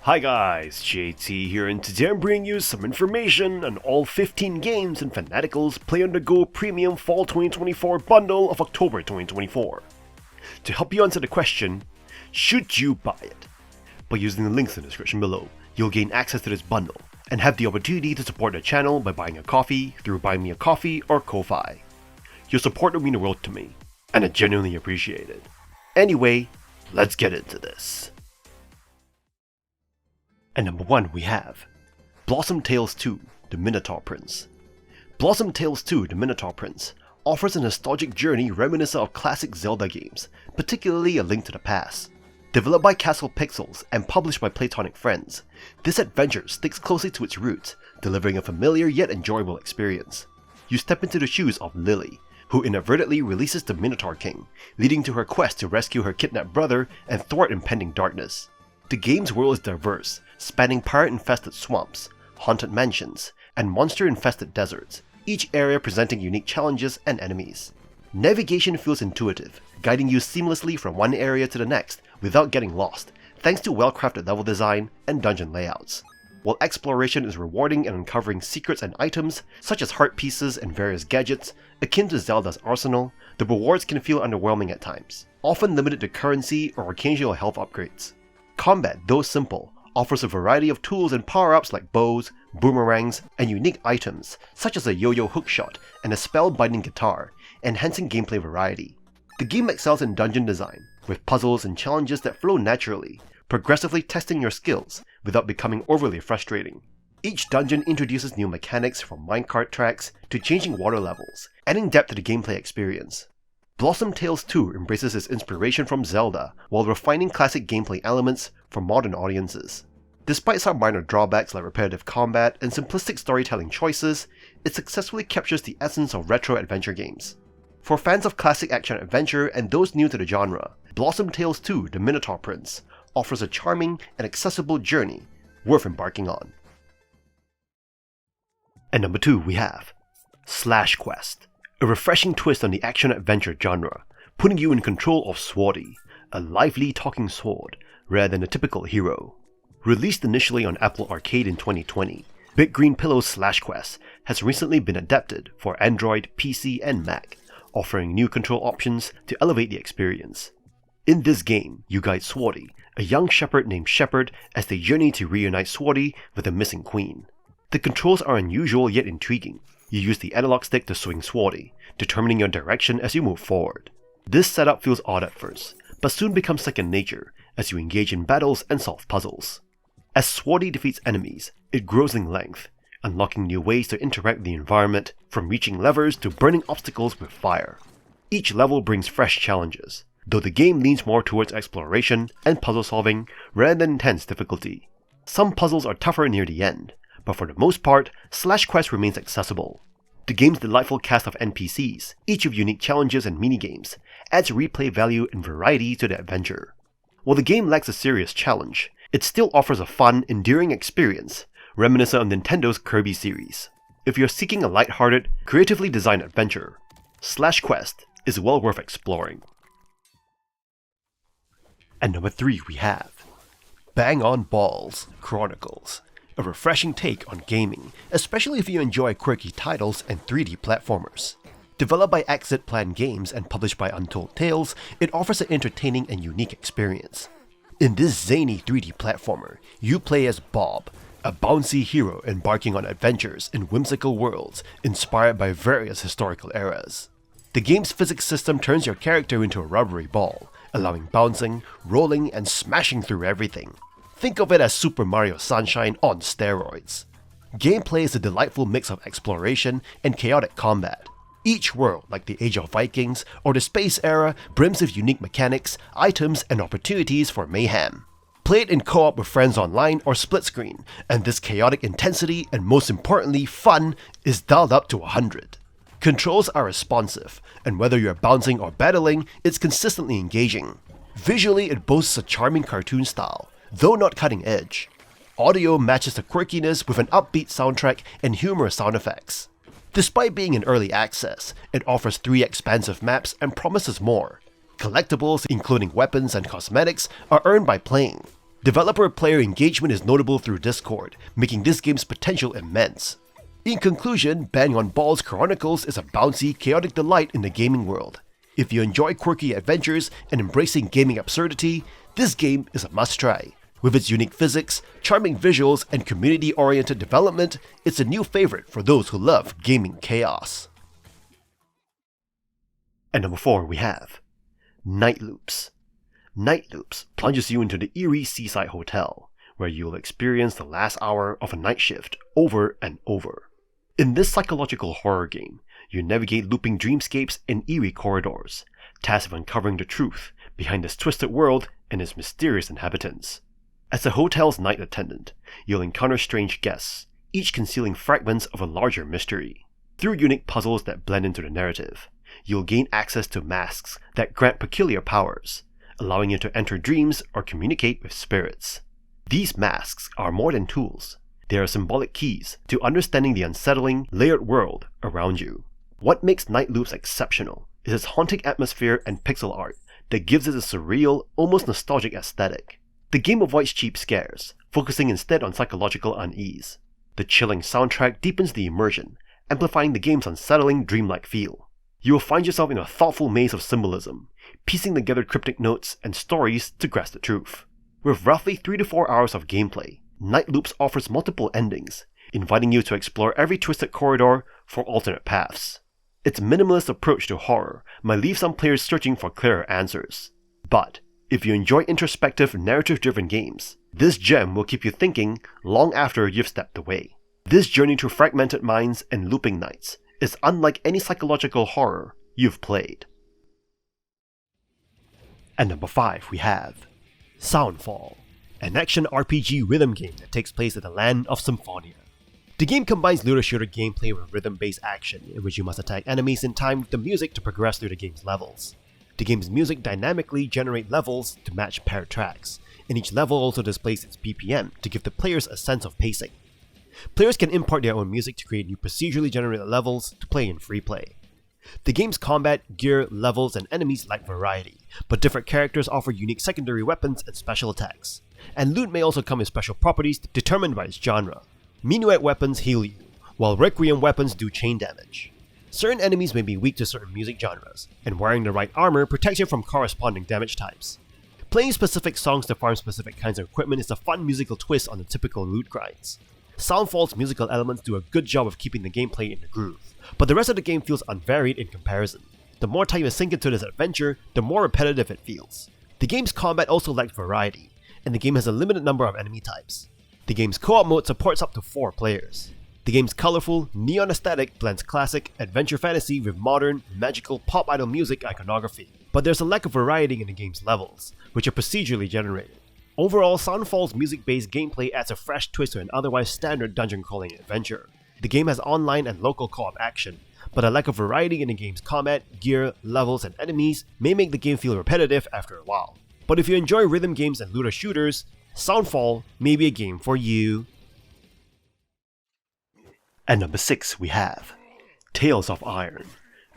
Hi guys, JT here, and today I'm bringing you some information on all 15 games in Fanatical's Play On The Go Premium Fall 2024 bundle of October 2024. To help you answer the question, should you buy it? By using the links in the description below, you'll gain access to this bundle and have the opportunity to support the channel by buying a coffee through Buy Me a Coffee or Ko-Fi. Your support would mean the world to me, and I genuinely appreciate it. Anyway, let's get into this. At number 1 we have Blossom Tales 2, The Minotaur Prince. Blossom Tales 2, The Minotaur Prince offers a nostalgic journey reminiscent of classic Zelda games, particularly A Link to the Past. Developed by Castle Pixels and published by Platonic Friends, this adventure sticks closely to its roots, delivering a familiar yet enjoyable experience. You step into the shoes of Lily, who inadvertently releases the Minotaur King, leading to her quest to rescue her kidnapped brother and thwart impending darkness. The game's world is diverse, spanning pirate-infested swamps, haunted mansions, and monster-infested deserts, each area presenting unique challenges and enemies. Navigation feels intuitive, guiding you seamlessly from one area to the next without getting lost, thanks to well-crafted level design and dungeon layouts. While exploration is rewarding in uncovering secrets and items, such as heart pieces and various gadgets, akin to Zelda's arsenal, the rewards can feel underwhelming at times, often limited to currency or occasional health upgrades. Combat, though simple, offers a variety of tools and power-ups like bows, boomerangs, and unique items such as a yo-yo hookshot and a spellbinding guitar, enhancing gameplay variety. The game excels in dungeon design, with puzzles and challenges that flow naturally, progressively testing your skills without becoming overly frustrating. Each dungeon introduces new mechanics from minecart tracks to changing water levels, adding depth to the gameplay experience. Blossom Tales 2 embraces its inspiration from Zelda while refining classic gameplay elements for modern audiences. Despite some minor drawbacks like repetitive combat and simplistic storytelling choices, it successfully captures the essence of retro adventure games. For fans of classic action-adventure and those new to the genre, Blossom Tales 2 The Minotaur Prince offers a charming and accessible journey worth embarking on. At number 2 we have Slash Quest, a refreshing twist on the action-adventure genre, putting you in control of Zoeti, a lively talking sword, rather than a typical hero. Released initially on Apple Arcade in 2020, Big Green Pillow's Slash Quest has recently been adapted for Android, PC, and Mac, offering new control options to elevate the experience. In this game, you guide Zoeti, a young shepherd named Shepard, as they journey to reunite Zoeti with the missing queen. The controls are unusual yet intriguing. You use the analog stick to swing Zoeti, determining your direction as you move forward. This setup feels odd at first, but soon becomes second nature as you engage in battles and solve puzzles. As Zoeti defeats enemies, it grows in length, unlocking new ways to interact with the environment, from reaching levers to burning obstacles with fire. Each level brings fresh challenges, though the game leans more towards exploration and puzzle solving rather than intense difficulty. Some puzzles are tougher near the end, but for the most part, Slash Quest remains accessible. The game's delightful cast of NPCs, each with unique challenges and minigames, adds replay value and variety to the adventure. While the game lacks a serious challenge, it still offers a fun, endearing experience, reminiscent of Nintendo's Kirby series. If you're seeking a lighthearted, creatively designed adventure, Slash Quest is well worth exploring. At number 3 we have Bang On Balls, Chronicles, a refreshing take on gaming, especially if you enjoy quirky titles and 3D platformers. Developed by Exit Plan Games and published by Untold Tales, it offers an entertaining and unique experience. In this zany 3D platformer, you play as Bob, a bouncy hero embarking on adventures in whimsical worlds inspired by various historical eras. The game's physics system turns your character into a rubbery ball, allowing bouncing, rolling, and smashing through everything. Think of it as Super Mario Sunshine on steroids. Gameplay is a delightful mix of exploration and chaotic combat. Each world, like the Age of Vikings or the Space Era, brims with unique mechanics, items, and opportunities for mayhem. Play it in co-op with friends online or split screen, and this chaotic intensity and most importantly fun is dialed up to 100. Controls are responsive, and whether you're bouncing or battling, it's consistently engaging. Visually, it boasts a charming cartoon style, though not cutting edge. Audio matches the quirkiness with an upbeat soundtrack and humorous sound effects. Despite being in early access, it offers 3 expansive maps and promises more. Collectibles, including weapons and cosmetics, are earned by playing. Developer-player engagement is notable through Discord, making this game's potential immense. In conclusion, Bang on Balls Chronicles is a bouncy, chaotic delight in the gaming world. If you enjoy quirky adventures and embracing gaming absurdity, this game is a must-try. With its unique physics, charming visuals, and community-oriented development, it's a new favorite for those who love gaming chaos. And number 4 we have Night Loops. Night Loops plunges you into the eerie seaside hotel, where you'll experience the last hour of a night shift over and over. In this psychological horror game, you navigate looping dreamscapes and eerie corridors, tasked with uncovering the truth behind this twisted world and its mysterious inhabitants. As the hotel's night attendant, you'll encounter strange guests, each concealing fragments of a larger mystery. Through unique puzzles that blend into the narrative, you'll gain access to masks that grant peculiar powers, allowing you to enter dreams or communicate with spirits. These masks are more than tools. They are symbolic keys to understanding the unsettling, layered world around you. What makes Night Loops exceptional is its haunting atmosphere and pixel art that gives it a surreal, almost nostalgic aesthetic. The game avoids cheap scares, focusing instead on psychological unease. The chilling soundtrack deepens the immersion, amplifying the game's unsettling, dreamlike feel. You will find yourself in a thoughtful maze of symbolism, piecing together cryptic notes and stories to grasp the truth. With roughly 3 to 4 hours of gameplay, Night Loops offers multiple endings, inviting you to explore every twisted corridor for alternate paths. Its minimalist approach to horror might leave some players searching for clearer answers. But if you enjoy introspective, narrative-driven games, this gem will keep you thinking long after you've stepped away. This journey through fragmented minds and looping nights is unlike any psychological horror you've played. And number 5 we have Soundfall, an action RPG rhythm game that takes place in the land of Symphonia. The game combines looter-shooter gameplay with rhythm-based action, in which you must attack enemies in time with the music to progress through the game's levels. The game's music dynamically generates levels to match paired tracks, and each level also displays its BPM to give the players a sense of pacing. Players can import their own music to create new procedurally generated levels to play in free play. The game's combat, gear, levels, and enemies lack variety, but different characters offer unique secondary weapons and special attacks, and loot may also come with special properties determined by its genre. Minuet weapons heal you, while Requiem weapons do chain damage. Certain enemies may be weak to certain music genres, and wearing the right armor protects you from corresponding damage types. Playing specific songs to farm specific kinds of equipment is a fun musical twist on the typical loot grinds. Soundfall's musical elements do a good job of keeping the gameplay in the groove, but the rest of the game feels unvaried in comparison. The more time you sink into this adventure, the more repetitive it feels. The game's combat also lacks variety, and the game has a limited number of enemy types. The game's co-op mode supports up to 4 players. The game's colorful, neon aesthetic blends classic adventure fantasy with modern, magical pop idol music iconography, but there's a lack of variety in the game's levels, which are procedurally generated. Overall, Soundfall's music-based gameplay adds a fresh twist to an otherwise standard dungeon-crawling adventure. The game has online and local co-op action, but a lack of variety in the game's combat, gear, levels, and enemies may make the game feel repetitive after a while. But if you enjoy rhythm games and looter shooters, Soundfall may be a game for you. And number 6 we have Tales of Iron,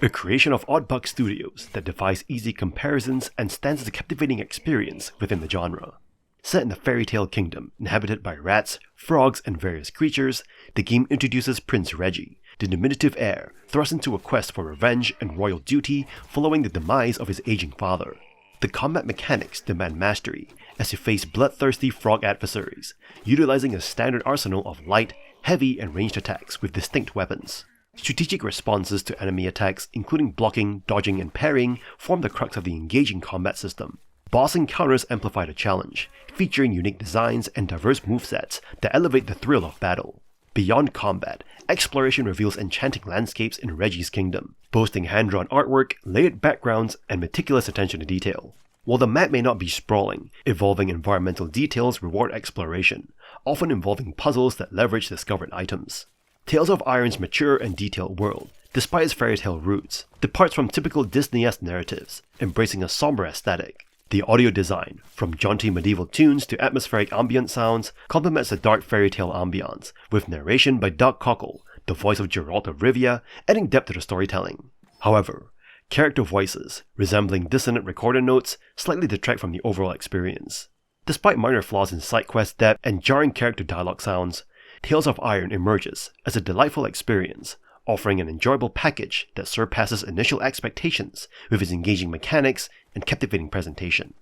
a creation of Oddbug Studios that defies easy comparisons and stands as a captivating experience within the genre. Set in a fairy tale kingdom inhabited by rats, frogs, and various creatures, the game introduces Prince Reggie, the diminutive heir, thrust into a quest for revenge and royal duty following the demise of his aging father. The combat mechanics demand mastery as you face bloodthirsty frog adversaries, utilizing a standard arsenal of light, heavy, and ranged attacks with distinct weapons. Strategic responses to enemy attacks, including blocking, dodging, and parrying, form the crux of the engaging combat system. Boss encounters amplify the challenge, featuring unique designs and diverse movesets that elevate the thrill of battle. Beyond combat, exploration reveals enchanting landscapes in Reggie's kingdom, boasting hand-drawn artwork, layered backgrounds, and meticulous attention to detail. While the map may not be sprawling, evolving environmental details reward exploration, often involving puzzles that leverage discovered items. Tales of Iron's mature and detailed world, despite its fairy tale roots, departs from typical Disney-esque narratives, embracing a somber aesthetic. The audio design, from jaunty medieval tunes to atmospheric ambient sounds, complements the dark fairy tale ambiance, with narration by Doug Cockle, the voice of Geralt of Rivia, adding depth to the storytelling. However, character voices, resembling dissonant recorder notes, slightly detract from the overall experience. Despite minor flaws in side quest depth and jarring character dialogue sounds, Tales of Iron emerges as a delightful experience, offering an enjoyable package that surpasses initial expectations with its engaging mechanics and captivating presentation.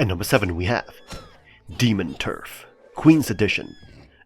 At number 7 we have Demon Turf, Queen's Edition,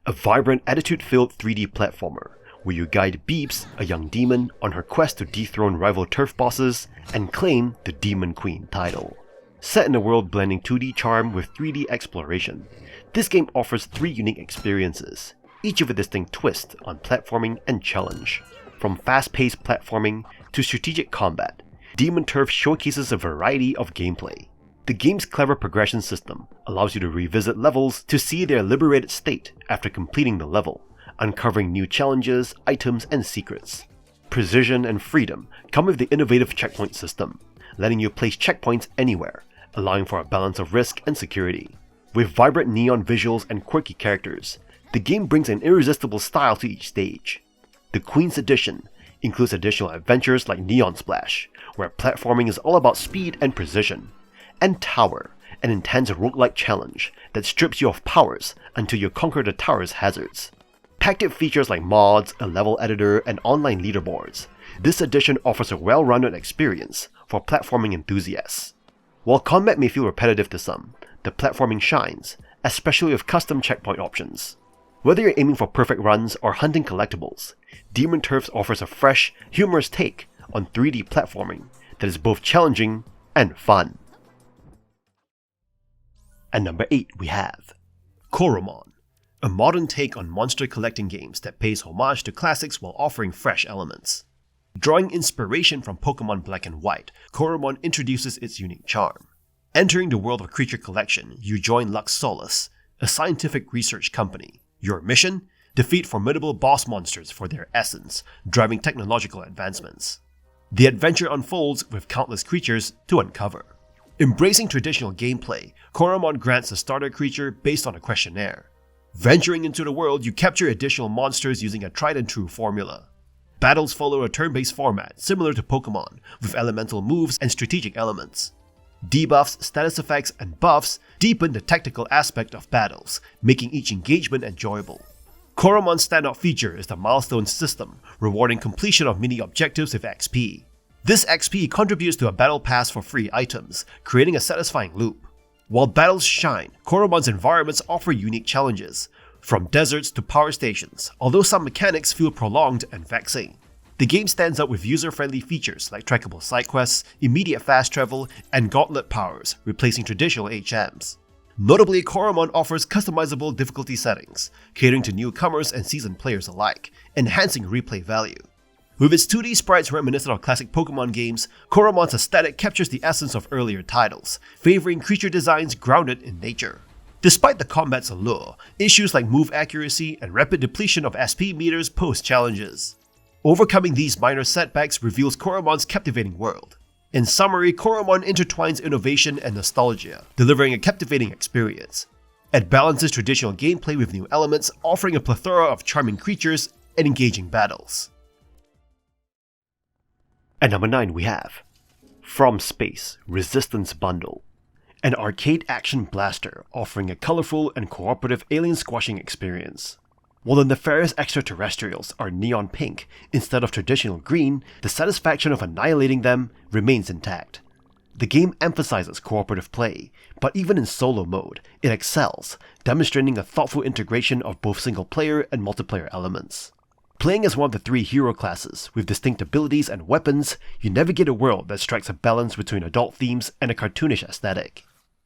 a vibrant, attitude-filled 3D platformer where you guide Beeps, a young demon, on her quest to dethrone rival turf bosses and claim the Demon Queen title. Set in a world blending 2D charm with 3D exploration, this game offers 3 unique experiences, each with a distinct twist on platforming and challenge. From fast-paced platforming to strategic combat, Demon Turf showcases a variety of gameplay. The game's clever progression system allows you to revisit levels to see their liberated state after completing the level, uncovering new challenges, items, and secrets. Precision and freedom come with the innovative checkpoint system, letting you place checkpoints anywhere, allowing for a balance of risk and security. With vibrant neon visuals and quirky characters, the game brings an irresistible style to each stage. The Queen's Edition includes additional adventures like Neon Splash, where platforming is all about speed and precision, and Tower, an intense roguelike challenge that strips you of powers until you conquer the tower's hazards. Packed with features like mods, a level editor, and online leaderboards, this edition offers a well-rounded experience for platforming enthusiasts. While combat may feel repetitive to some, the platforming shines, especially with custom checkpoint options. Whether you're aiming for perfect runs or hunting collectibles, Demon Turf offers a fresh, humorous take on 3D platforming that is both challenging and fun. At number 8 we have Coromon, a modern take on monster collecting games that pays homage to classics while offering fresh elements. Drawing inspiration from Pokemon Black and White, Coromon introduces its unique charm. Entering the world of creature collection, you join Lux Solus, a scientific research company. Your mission? Defeat formidable boss monsters for their essence, driving technological advancements. The adventure unfolds with countless creatures to uncover. Embracing traditional gameplay, Coromon grants a starter creature based on a questionnaire. Venturing into the world, you capture additional monsters using a tried-and-true formula. Battles follow a turn-based format similar to Pokemon, with elemental moves and strategic elements. Debuffs, status effects, and buffs deepen the tactical aspect of battles, making each engagement enjoyable. Coromon's standout feature is the milestone system, rewarding completion of mini objectives with XP. This XP contributes to a battle pass for free items, creating a satisfying loop. While battles shine, Coromon's environments offer unique challenges, from deserts to power stations, although some mechanics feel prolonged and vexing. The game stands out with user-friendly features like trackable side quests, immediate fast travel, and gauntlet powers, replacing traditional HMs. Notably, Coromon offers customizable difficulty settings, catering to newcomers and seasoned players alike, enhancing replay value. With its 2D sprites reminiscent of classic Pokemon games, Coromon's aesthetic captures the essence of earlier titles, favoring creature designs grounded in nature. Despite the combat's allure, issues like move accuracy and rapid depletion of SP meters pose challenges. Overcoming these minor setbacks reveals Coromon's captivating world. In summary, Coromon intertwines innovation and nostalgia, delivering a captivating experience. It balances traditional gameplay with new elements, offering a plethora of charming creatures and engaging battles. At number 9 we have From Space Resistance Bundle, an arcade action blaster offering a colorful and cooperative alien squashing experience. While the nefarious extraterrestrials are neon pink instead of traditional green, the satisfaction of annihilating them remains intact. The game emphasizes cooperative play, but even in solo mode, it excels, demonstrating a thoughtful integration of both single-player and multiplayer elements. Playing as one of the 3 hero classes with distinct abilities and weapons, you navigate a world that strikes a balance between adult themes and a cartoonish aesthetic.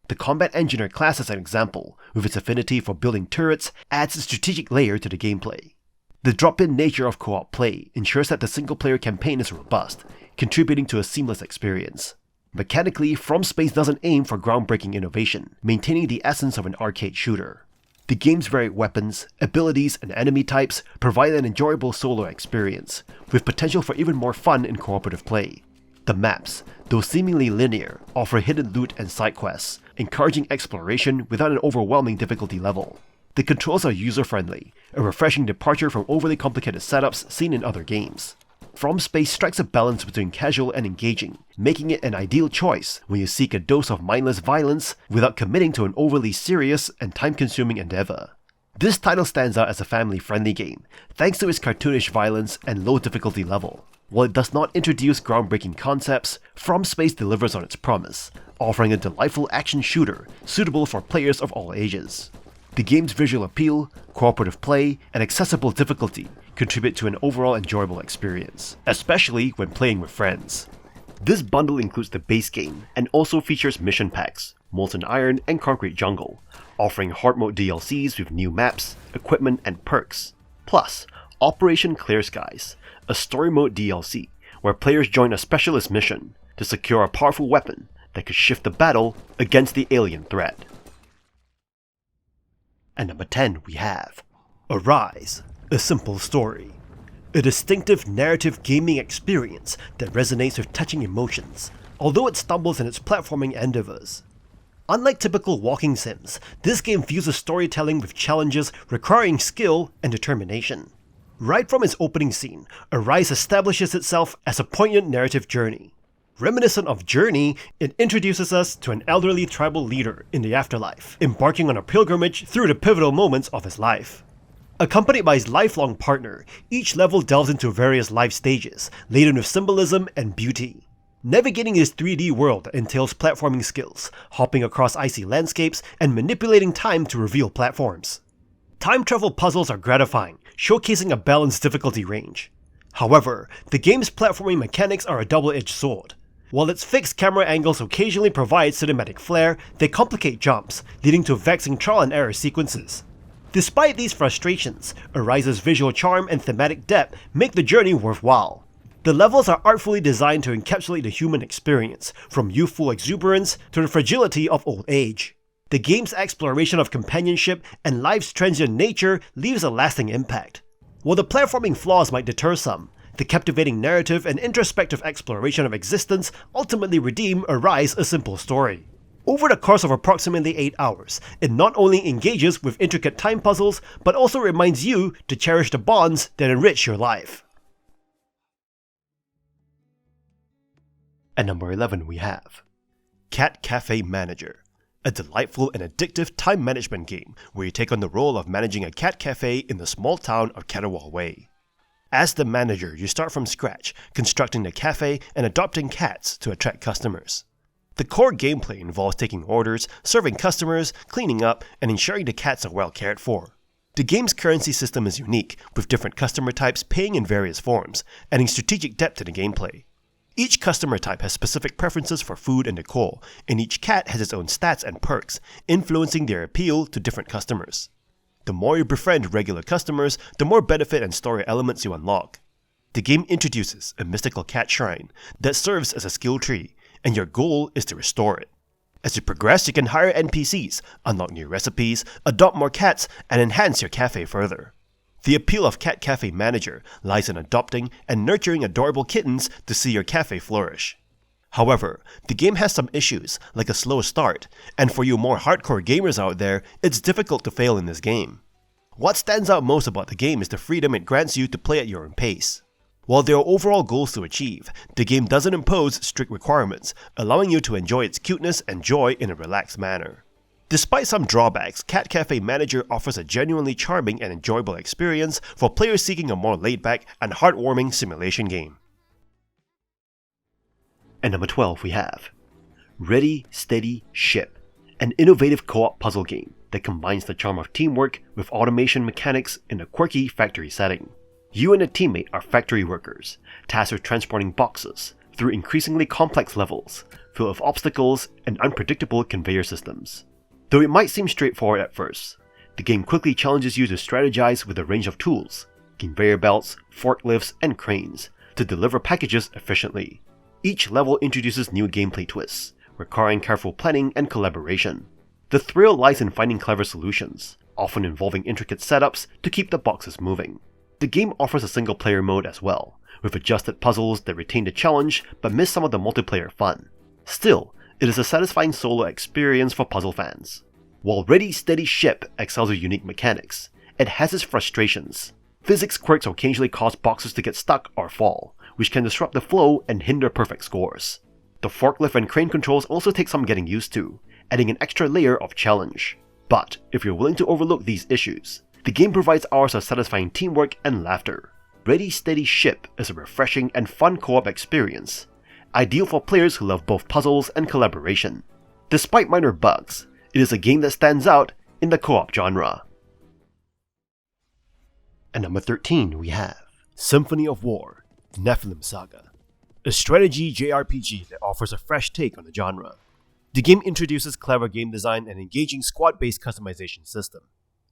The Combat Engineer class as an example, with its affinity for building turrets, adds a strategic layer to the gameplay. The drop-in nature of co-op play ensures that the single-player campaign is robust, contributing to a seamless experience. Mechanically, From Space doesn't aim for groundbreaking innovation, maintaining the essence of an arcade shooter. The game's varied weapons, abilities, and enemy types provide an enjoyable solo experience, with potential for even more fun in cooperative play. The maps, though seemingly linear, offer hidden loot and side quests, encouraging exploration without an overwhelming difficulty level. The controls are user-friendly, a refreshing departure from overly complicated setups seen in other games. From Space strikes a balance between casual and engaging, making it an ideal choice when you seek a dose of mindless violence without committing to an overly serious and time-consuming endeavor. This title stands out as a family-friendly game, thanks to its cartoonish violence and low difficulty level. While it does not introduce groundbreaking concepts, From Space delivers on its promise, offering a delightful action shooter suitable for players of all ages. The game's visual appeal, cooperative play, and accessible difficulty contribute to an overall enjoyable experience, especially when playing with friends. This bundle includes the base game and also features mission packs, Molten Iron and Concrete Jungle, offering hard mode DLCs with new maps, equipment, and perks. Plus, Operation Clear Skies, a story mode DLC where players join a specialist mission to secure a powerful weapon that could shift the battle against the alien threat. At number 10 we have Arise, a simple story. A distinctive narrative gaming experience that resonates with touching emotions, although it stumbles in its platforming endeavors. Unlike typical walking sims, this game fuses storytelling with challenges requiring skill and determination. Right from its opening scene, Arise establishes itself as a poignant narrative journey. Reminiscent of Journey, it introduces us to an elderly tribal leader in the afterlife, embarking on a pilgrimage through the pivotal moments of his life. Accompanied by his lifelong partner, each level delves into various life stages, laden with symbolism and beauty. Navigating this 3D world entails platforming skills, hopping across icy landscapes, and manipulating time to reveal platforms. Time travel puzzles are gratifying, showcasing a balanced difficulty range. However, the game's platforming mechanics are a double-edged sword. While its fixed camera angles occasionally provide cinematic flair, they complicate jumps, leading to vexing trial and error sequences. Despite these frustrations, Arise's visual charm and thematic depth make the journey worthwhile. The levels are artfully designed to encapsulate the human experience, from youthful exuberance to the fragility of old age. The game's exploration of companionship and life's transient nature leaves a lasting impact. While the platforming flaws might deter some, the captivating narrative and introspective exploration of existence ultimately redeem Arise, a simple story. Over the course of approximately 8 hours, it not only engages with intricate time puzzles, but also reminds you to cherish the bonds that enrich your life. At number 11 we have Cat Cafe Manager, a delightful and addictive time management game where you take on the role of managing a cat cafe in the small town of Catterwall Way. As the manager, you start from scratch, constructing the cafe and adopting cats to attract customers. The core gameplay involves taking orders, serving customers, cleaning up, and ensuring the cats are well cared for. The game's currency system is unique, with different customer types paying in various forms, adding strategic depth to the gameplay. Each customer type has specific preferences for food and decor, and each cat has its own stats and perks, influencing their appeal to different customers. The more you befriend regular customers, the more benefit and story elements you unlock. The game introduces a mystical cat shrine that serves as a skill tree, and your goal is to restore it. As you progress, you can hire NPCs, unlock new recipes, adopt more cats, and enhance your cafe further. The appeal of Cat Cafe Manager lies in adopting and nurturing adorable kittens to see your cafe flourish. However, the game has some issues, like a slow start, and for you more hardcore gamers out there, it's difficult to fail in this game. What stands out most about the game is the freedom it grants you to play at your own pace. While there are overall goals to achieve, the game doesn't impose strict requirements, allowing you to enjoy its cuteness and joy in a relaxed manner. Despite some drawbacks, Cat Cafe Manager offers a genuinely charming and enjoyable experience for players seeking a more laid-back and heartwarming simulation game. At number 12 we have Ready, Steady, Ship, an innovative co-op puzzle game that combines the charm of teamwork with automation mechanics in a quirky factory setting. You and a teammate are factory workers, tasked with transporting boxes through increasingly complex levels, filled with obstacles and unpredictable conveyor systems. Though it might seem straightforward at first, the game quickly challenges you to strategize with a range of tools, conveyor belts, forklifts, and cranes, to deliver packages efficiently. Each level introduces new gameplay twists, requiring careful planning and collaboration. The thrill lies in finding clever solutions, often involving intricate setups to keep the boxes moving. The game offers a single-player mode as well, with adjusted puzzles that retain the challenge but miss some of the multiplayer fun. Still, it is a satisfying solo experience for puzzle fans. While Ready Steady Ship excels with unique mechanics, it has its frustrations. Physics quirks occasionally cause boxes to get stuck or fall, which can disrupt the flow and hinder perfect scores. The forklift and crane controls also take some getting used to, adding an extra layer of challenge. But if you're willing to overlook these issues, the game provides hours of satisfying teamwork and laughter. Ready Steady Ship is a refreshing and fun co-op experience, ideal for players who love both puzzles and collaboration. Despite minor bugs, it is a game that stands out in the co-op genre. At number 13 we have Symphony of War, the Nephilim Saga, a strategy JRPG that offers a fresh take on the genre. The game introduces clever game design and engaging squad-based customization system.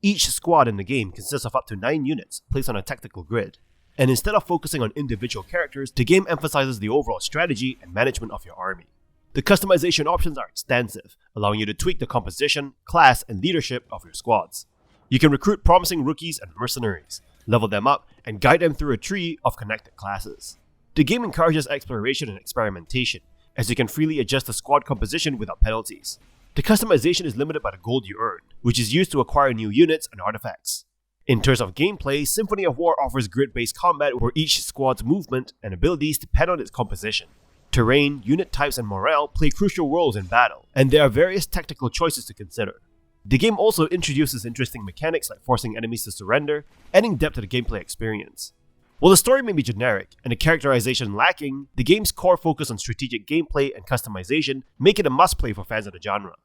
Each squad in the game consists of up to 9 units placed on a tactical grid, and instead of focusing on individual characters, the game emphasizes the overall strategy and management of your army. The customization options are extensive, allowing you to tweak the composition, class, and leadership of your squads. You can recruit promising rookies and mercenaries, level them up, and guide them through a tree of connected classes. The game encourages exploration and experimentation, as you can freely adjust the squad composition without penalties. The customization is limited by the gold you earn, which is used to acquire new units and artifacts. In terms of gameplay, Symphony of War offers grid-based combat where each squad's movement and abilities depend on its composition. Terrain, unit types, and morale play crucial roles in battle, and there are various tactical choices to consider. The game also introduces interesting mechanics like forcing enemies to surrender, adding depth to the gameplay experience. While the story may be generic and the characterization lacking, the game's core focus on strategic gameplay and customization make it a must-play for fans of the genre.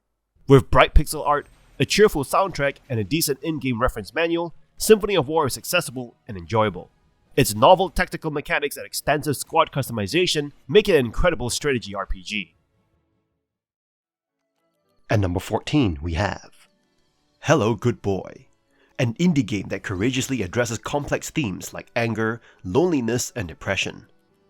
With bright pixel art, a cheerful soundtrack, and a decent in-game reference manual, Symphony of War is accessible and enjoyable. Its novel tactical mechanics and extensive squad customization make it an incredible strategy RPG. At number 14 we have Hello Goodboy, an indie game that courageously addresses complex themes like anger, loneliness, and depression.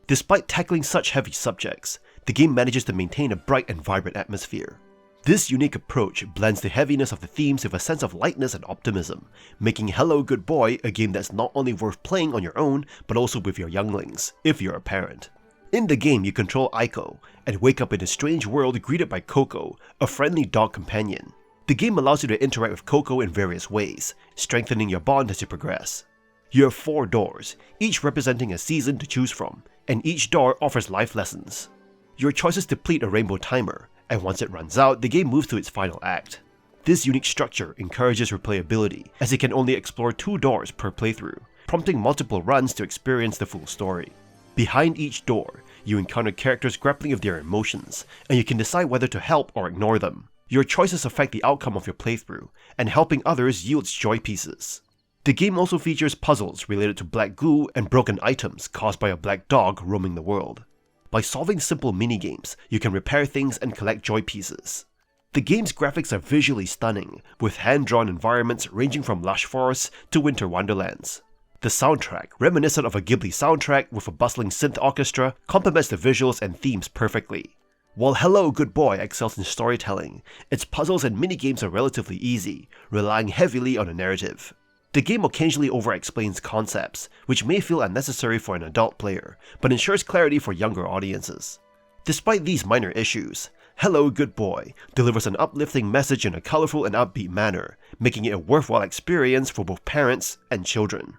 Despite tackling such heavy subjects, the game manages to maintain a bright and vibrant atmosphere. This unique approach blends the heaviness of the themes with a sense of lightness and optimism, making Hello Goodboy a game that's not only worth playing on your own, but also with your younglings, if you're a parent. In the game, you control Aiko, and wake up in a strange world greeted by Coco, a friendly dog companion. The game allows you to interact with Coco in various ways, strengthening your bond as you progress. You have 4 doors, each representing a season to choose from, and each door offers life lessons. Your choices deplete a rainbow timer, and once it runs out, the game moves to its final act. This unique structure encourages replayability, as you can only explore 2 doors per playthrough, prompting multiple runs to experience the full story. Behind each door, you encounter characters grappling with their emotions, and you can decide whether to help or ignore them. Your choices affect the outcome of your playthrough, and helping others yields joy pieces. The game also features puzzles related to black goo and broken items caused by a black dog roaming the world. By solving simple minigames, you can repair things and collect joy pieces. The game's graphics are visually stunning, with hand-drawn environments ranging from lush forests to winter wonderlands. The soundtrack, reminiscent of a Ghibli soundtrack with a bustling synth orchestra, complements the visuals and themes perfectly. While Hello Goodboy excels in storytelling, its puzzles and minigames are relatively easy, relying heavily on a narrative. The game occasionally over-explains concepts, which may feel unnecessary for an adult player, but ensures clarity for younger audiences. Despite these minor issues, Hello Goodboy delivers an uplifting message in a colorful and upbeat manner, making it a worthwhile experience for both parents and children.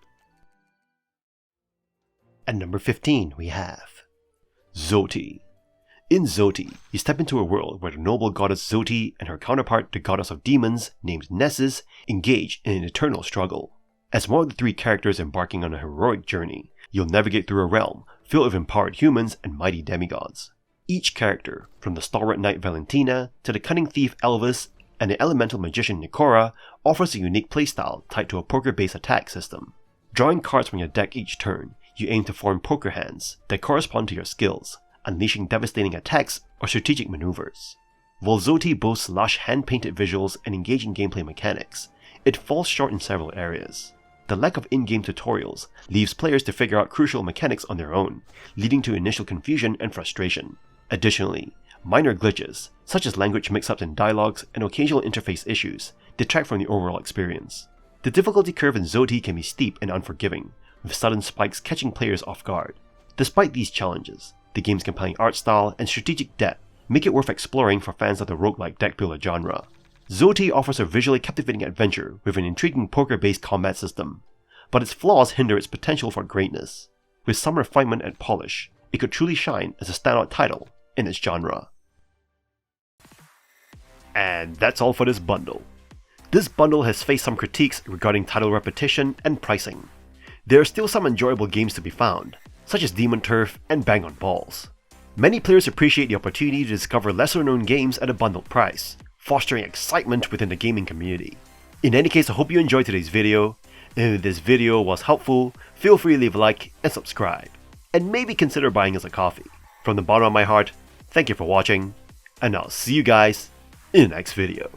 At number 15 we have Zoeti. In Zoeti, you step into a world where the noble goddess Zoeti and her counterpart, the goddess of demons, named Nessus, engage in an eternal struggle. As one of the 3 characters embarking on a heroic journey, you'll navigate through a realm filled with empowered humans and mighty demigods. Each character, from the stalwart knight Valentina to the cunning thief Elvis and the elemental magician Nicora, offers a unique playstyle tied to a poker-based attack system. Drawing cards from your deck each turn, you aim to form poker hands that correspond to your skills, unleashing devastating attacks or strategic maneuvers. While Zoeti boasts lush hand-painted visuals and engaging gameplay mechanics, it falls short in several areas. The lack of in-game tutorials leaves players to figure out crucial mechanics on their own, leading to initial confusion and frustration. Additionally, minor glitches, such as language mix-ups in dialogues and occasional interface issues, detract from the overall experience. The difficulty curve in Zoeti can be steep and unforgiving, with sudden spikes catching players off guard. Despite these challenges, the game's compelling art style and strategic depth make it worth exploring for fans of the roguelike deck builder genre. Zoeti offers a visually captivating adventure with an intriguing poker-based combat system, but its flaws hinder its potential for greatness. with some refinement and polish, it could truly shine as a standout title in its genre. And that's all for this bundle. This bundle has faced some critiques regarding title repetition and pricing. There are still some enjoyable games to be found, such as Demon Turf and Bang on Balls. Many players appreciate the opportunity to discover lesser known games at a bundled price, fostering excitement within the gaming community. In any case, I hope you enjoyed today's video, and if this video was helpful, feel free to leave a like and subscribe, and maybe consider buying us a coffee. From the bottom of my heart, thank you for watching, and I'll see you guys in the next video.